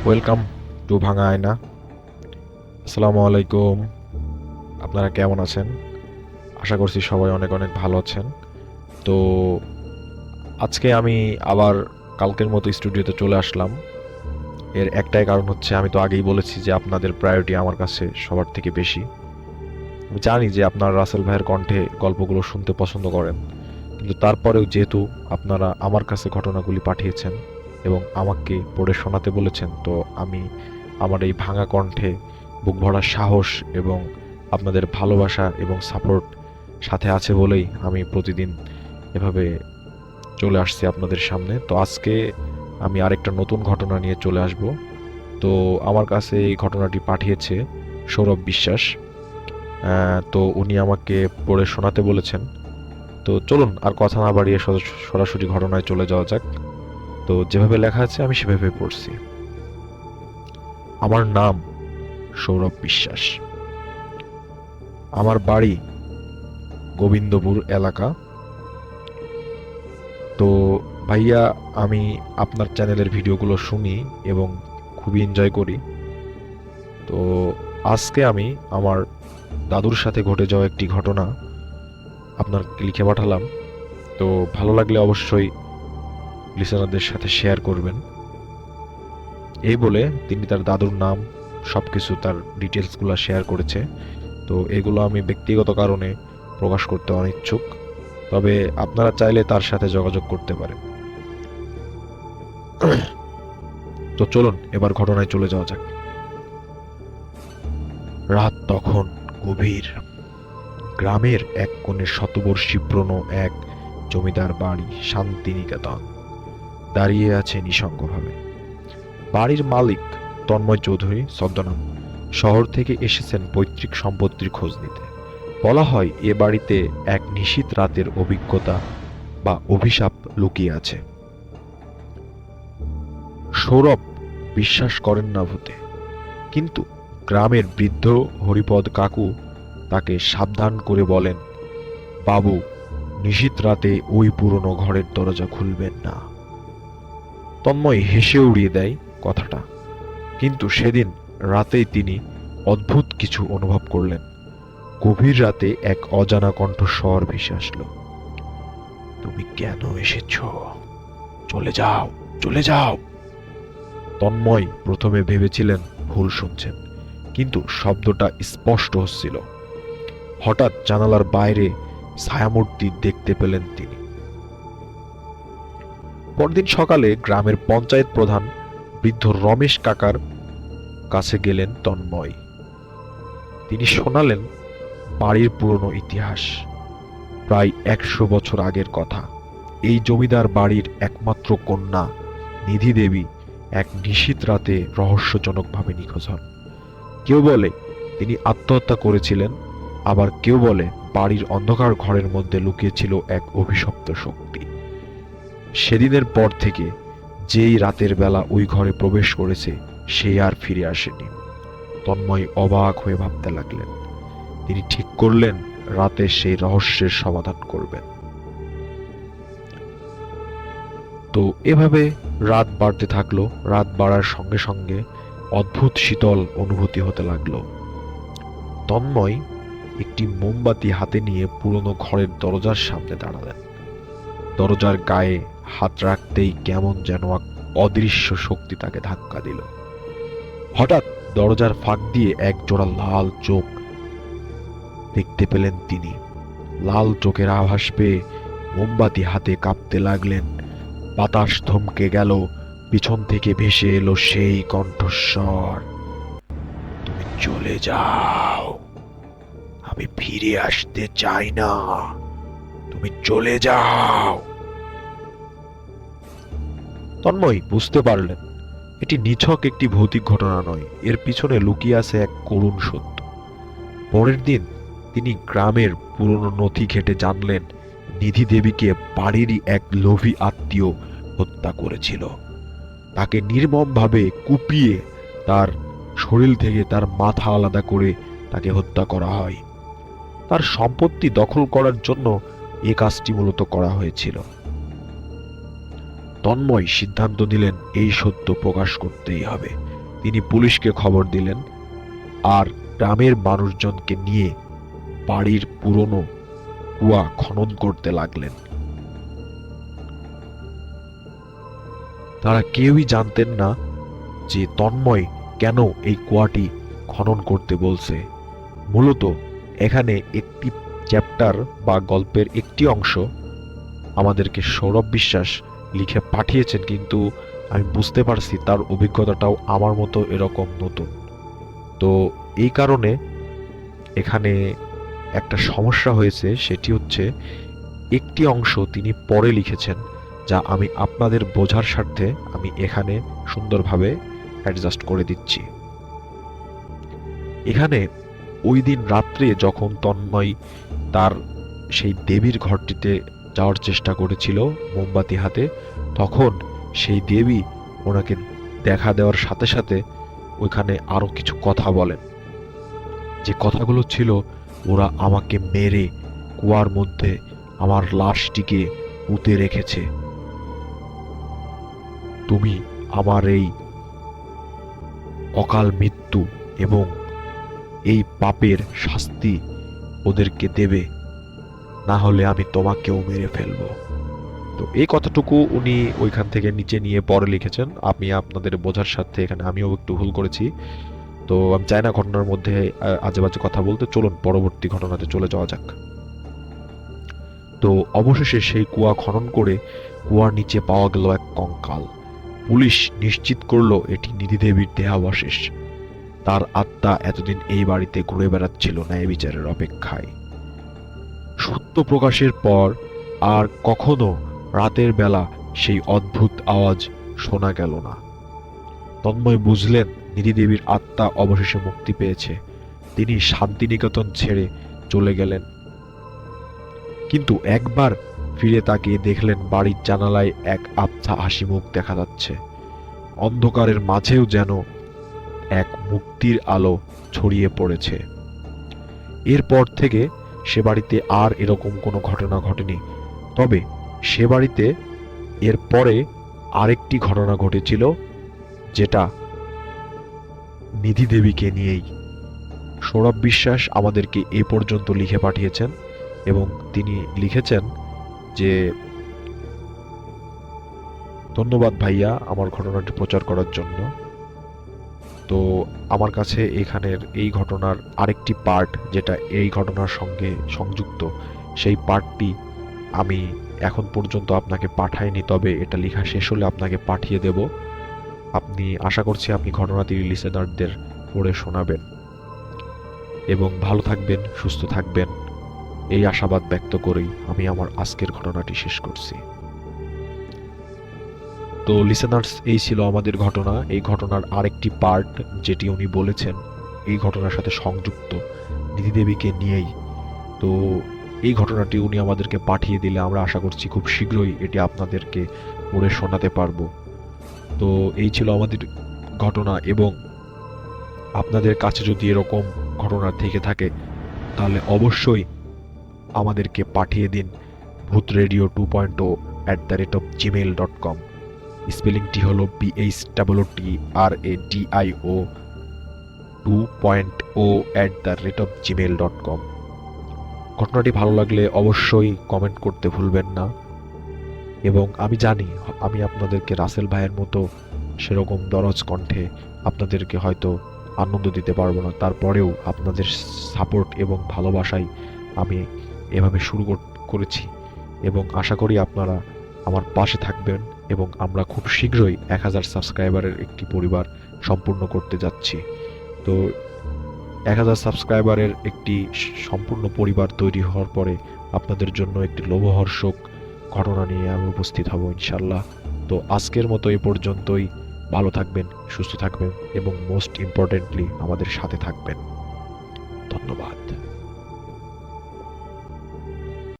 Welcome to ভাঙা আয়না। আসসালামু আলাইকুম। আপনারা কেমন আছেন? আশা করছি সবাই অনেক অনেক ভালো আছেন। তো আজকে আমি আবার কালকের মতো স্টুডিওতে চলে আসলাম। এর একটাই কারণ হচ্ছে, আমি তো আগেই বলেছি যে আপনাদের প্রায়োরিটি আমার কাছে সবার থেকে বেশি। আমি জানি যে আপনারা রাসেল ভাইয়ের কণ্ঠে গল্পগুলো শুনতে পছন্দ করেন, কিন্তু তারপরেও যেহেতু আপনারা আমার কাছে ঘটনাগুলি পাঠিয়েছেন এবং আমাকে পড়ে শোনাতে বলেছেন, তো আমি আমার এই ভাঙা কণ্ঠে বুক ভরা সাহস এবং আপনাদের ভালোবাসা এবং সাপোর্ট সাথে আছে বলেই আমি প্রতিদিন এভাবে চলে আসছি আপনাদের সামনে। তো আজকে আমি আরেকটা নতুন ঘটনা নিয়ে চলে আসব। তো আমার কাছে এই ঘটনাটি পাঠিয়েছে সৌরভ বিশ্বাস। তো উনি আমাকে পড়ে শোনাতে বলেছেন। তো চলুন আর কথা না বাড়িয়ে সরাসরি ঘটনায় চলে যাওয়া যাক। তো যেভাবে লেখা আছে আমি সেভাবে পড়ছি। আমার নাম সৌরভ বিশ্বাস। আমার বাড়ি গোবিন্দপুর এলাকা। তো ভাইয়া, আমি আপনার চ্যানেলের ভিডিওগুলো শুনি এবং খুবই এনজয় করি। তো আজকে আমি আমার দাদুর সাথে ঘটে যাওয়া একটি ঘটনা আপনার লিখে পাঠালাম। তো ভালো লাগলে অবশ্যই লিসেনারদের সাথে শেয়ার করবেন। এই বলে তিনি তার দাদুর নাম, সবকিছু তার ডিটেলসগুলো শেয়ার করেছে। তো এগুলো আমি ব্যক্তিগত কারণে প্রকাশ করতে অনিচ্ছুক, তবে আপনারা চাইলে তার সাথে যোগাযোগ করতে পারেন। তো চলুন এবার ঘটনায় চলে যাওয়া যাক। রাত তখন গভীর। গ্রামের এক কোণে শতবর্ষী পুরনো এক জমিদার বাড়ি শান্তিনিকেতন দাঁড়িয়ে আছে নিঃসঙ্গভাবে। বাড়ির মালিক তন্ময় চৌধুরী ছদ্মনাম। শহর থেকে এসেছেন পৈতৃক সম্পত্তির খোঁজ নিতে। বলা হয় এ বাড়িতে এক নিশীথ রাতের অভিজ্ঞতা বা অভিশাপ লুকিয়ে আছে। সৌরভ বিশ্বাস করেন না ভূতে, কিন্তু গ্রামের বৃদ্ধ হরিপদ কাকু তাকে সাবধান করে বলেন, বাবু, নিশীথ রাতে ওই পুরনো ঘরের দরজা খুলবেন না। তন্ময় হেসে উড়িয়ে দেয় কথাটা, কিন্তু সেদিন রাতেই তিনি অদ্ভুত কিছু অনুভব করলেন। গভীর রাতে এক অজানা কণ্ঠস্বর ভেসে আসলো। তুমি কেন এসেছ? চলে যাও, চলে যাও। তন্ময় প্রথমে ভেবেছিলেন ভুল শুনছেন, কিন্তু শব্দটা স্পষ্ট হচ্ছিল। হঠাৎ জানালার বাইরে ছায়ামূর্তি দেখতে পেলেন তিনি। পরদিন সকালে গ্রামের পঞ্চায়েত প্রধান বৃদ্ধ রমেশ কাকার কাছে গেলেন তন্ময়। তিনি শোনালেন বাড়ির পুরনো ইতিহাস, প্রায় 100 বছর আগের কথা। এই জমিদার বাড়ির একমাত্র কন্যা নিধি দেবী এক নিশীথ রাতে রহস্যজনকভাবে নিখোঁজ হন। কেউ বলে তিনি আত্মহত্যা করেছিলেন, আবার কেউ বলে বাড়ির অন্ধকার ঘরের মধ্যে লুকিয়েছিল এক অভিশপ্ত শক্তি। সেদিনের পর থেকে যেই রাতের বেলা ওই ঘরে প্রবেশ করেছে, সে আর ফিরে আসেনি। তন্ময় অবাক হয়ে ভাবতে লাগলেন। তিনি ঠিক করলেন রাতে সেই রহস্যের সমাধান করবেন। তো এভাবে রাত বাড়তে থাকলো। রাত বাড়ার সঙ্গে সঙ্গে অদ্ভুত শীতল অনুভূতি হতে লাগলো। তন্ময় একটি মোমবাতি হাতে নিয়ে পুরনো ঘরের দরজার সামনে দাঁড়ালেন। দরজার গায়ে হাত রাখতেই কেমন যেন এক অদৃশ্য শক্তি তাকে ধাক্কা দিল। হঠাৎ দরজার ফাঁক দিয়ে এক জোড়া লাল চোখ দেখতে পেলেন তিনি। লাল চোখের আভাস পেয়ে মোমবাতি হাতে কাঁপতে লাগলেন। বাতাস থমকে গেল। পিছন থেকে ভেসে এলো সেই কণ্ঠস্বর, তুমি চলে যাও, আমি ফিরে আসতে চাই না, তুমি চলে যাও। তন্ময় বুঝতে পারলেন এটি নিছক একটি ভৌতিক ঘটনা নয়, এর পিছনে লুকিয়ে আছে এক করুণ সত্য। পরের দিন তিনি গ্রামের পুরনো নথি ঘেঁটে জানলেন নিধি দেবীকে বাড়িরই এক লোভী আত্মীয় হত্যা করেছিল। তাকে নির্মমভাবে কুপিয়ে তার শরীর থেকে তার মাথা আলাদা করে তাকে হত্যা করা হয়। তার সম্পত্তি দখল করার জন্য এ কাজটি মূলত করা হয়েছিল। তন্ময় সিদ্ধান্ত নিলেন এই সত্য প্রকাশ করতেই হবে, তিনি পুলিশকে খবর দিলেন আর গ্রামের মানুষজনকে নিয়ে বাড়ির পুরনো কুয়া খনন করতে লাগলেন। তারা কেউই জানতেন না যে তন্ময় কেন এই কুয়াটি খনন করতে বলছে। মূলত এখানে একটি চ্যাপ্টার বা গল্পের একটি অংশ আমাদেরকে সৌরভ বিশ্বাস লিখে পাঠিয়েছেন, কিন্তু আমি বুঝতে পারছি তার অভিজ্ঞতাটাও আমার মতো এরকম নতুন। তো এই কারণে এখানে একটা সমস্যা হয়েছে, সেটি হচ্ছে একটি অংশ তিনি পরে লিখেছেন, যা আমি আপনাদের বোঝার স্বার্থে আমি এখানে সুন্দরভাবে অ্যাডজাস্ট করে দিচ্ছি। এখানে ওই দিন রাত্রে যখন তন্ময় তার সেই দেবীর ঘরটিতে যাওয়ার চেষ্টা করেছিল মোমবাতি হাতে, তখন সেই দেবী ওনাকে দেখা দেওয়ার সাথে সাথে ওইখানে আরো কিছু কথা বলেন। যে কথাগুলো ছিল, ওরা আমাকে মেরে কুয়ার মধ্যে আমার লাশটিকে পুঁতে রেখেছে, তুমি আমার এই অকাল মৃত্যু এবং এই পাপের শাস্তি ওদেরকে দেবে, না হলে আমি তোমাকেও মেরে ফেলবো। তো এই কথাটুকু উনি ওইখান থেকে নিচে নিয়ে পরে লিখেছেন। আমি আপনাদের বোঝার স্বার্থে এখানে আমিও একটু ভুল করেছি। তো আমি চাই না ঘটনার মধ্যে আজে বাজে কথা বলতে। চলুন পরবর্তী ঘটনাতে চলে যাওয়া যাক। তো অবশেষে সেই কুয়া খনন করে কুয়ার নিচে পাওয়া গেল এক কঙ্কাল। পুলিশ নিশ্চিত করলো এটি নিধি দেবীর দেহাবশেষ। তার আত্মা এতদিন এই বাড়িতে ঘুরে বেড়াচ্ছিল ন্যায় বিচারের অপেক্ষায়। সত্য প্রকাশের পর আর কখনো রাতের বেলা সেই অদ্ভুত আওয়াজ শোনা গেল না। তন্ময় বুঝলেন নিধি দেবীর আত্মা অবশেষে মুক্তি পেয়েছে। তিনি শান্তিনিকেতন ছেড়ে চলে গেলেন। কিন্তু একবার ফিরে তাকিয়ে দেখলেন বাড়ির জানালায় এক আবছা হাসি মুখ দেখা যাচ্ছে। অন্ধকারের মাঝেও যেন এক মুক্তির আলো ছড়িয়ে পড়েছে। এরপর থেকে সে বাড়িতে আর এরকম কোনো ঘটনা ঘটেনি। তবে সে বাড়িতে এরপরে আরেকটি ঘটনা ঘটেছিল, যেটা নিধি দেবীকে নিয়েই। সৌরভ বিশ্বাস আমাদেরকে এ পর্যন্ত লিখে পাঠিয়েছেন এবং তিনি লিখেছেন যে, ধন্যবাদ ভাইয়া আমার ঘটনাটি প্রচার করার জন্য। তো আমার কাছে এখানের এই ঘটনার আরেকটি পার্ট, যেটা এই ঘটনার সঙ্গে সংযুক্ত, সেই পার্টটি আমি এখন পর্যন্ত আপনাকে পাঠাইনি, তবে এটা লেখা শেষ হলে আপনাকে পাঠিয়ে দেব। আপনি, আশা করছি আপনি ঘটনাটি লিসেনারদের পড়ে শোনাবেন এবং ভালো থাকবেন, সুস্থ থাকবেন, এই আশাবাদ ব্যক্ত করেই আমি আমার আজকের ঘটনাটি শেষ করছি। তো লিসেনার্স, এই ছিল আমাদের ঘটনা। এই ঘটনার আরেকটি পার্ট যেটি উনি বলেছেন এই ঘটনার সাথে সংযুক্ত নিধি দেবীকে নিয়েই। তো এই ঘটনাটি উনি আমাদেরকে পাঠিয়ে দিলে আমরা আশা করছি খুব শীঘ্রই এটি আপনাদেরকে পড়ে শোনাতে পারবো। তো এই ছিল আমাদের ঘটনা, এবং আপনাদের কাছে যদি এরকম ঘটনা থেকে থাকে তাহলে অবশ্যই আমাদেরকে পাঠিয়ে দিন bhutradio2.0@gmail.com। স্পেলিংটি হলো BHTTRADIO 2.0@gmail.com। ঘটনাটি ভালো লাগলে অবশ্যই কমেন্ট করতে ভুলবেন না। এবং আমি জানি আমি আপনাদেরকে রাসেল ভাইয়ের মতো সেরকম দরজ কণ্ঠে আপনাদেরকে হয়তো আনন্দ দিতে পারবো না, তারপরেও আপনাদের সাপোর্ট এবং ভালোবাসায় আমি এভাবে শুরু করেছি এবং আশা করি আপনারা আমার পাশে থাকবেন এবং আমরা খুব শীঘ্রই 1000 সাবস্ক্রাইবারের একটি পরিবার সম্পূর্ণ করতে যাচ্ছি। তো 1000 সাবস্ক্রাইবারের একটি সম্পূর্ণ পরিবার তৈরি হওয়ার পরে আপনাদের জন্য একটি লোমহর্ষক ঘটনা নিয়ে আমি উপস্থিত হব ইনশাল্লাহ। তো আজকের মতো এই পর্যন্তই। ভালো থাকবেন, সুস্থ থাকবেন এবং মোস্ট ইম্পর্টেন্টলি আমাদের সাথে থাকবেন। ধন্যবাদ।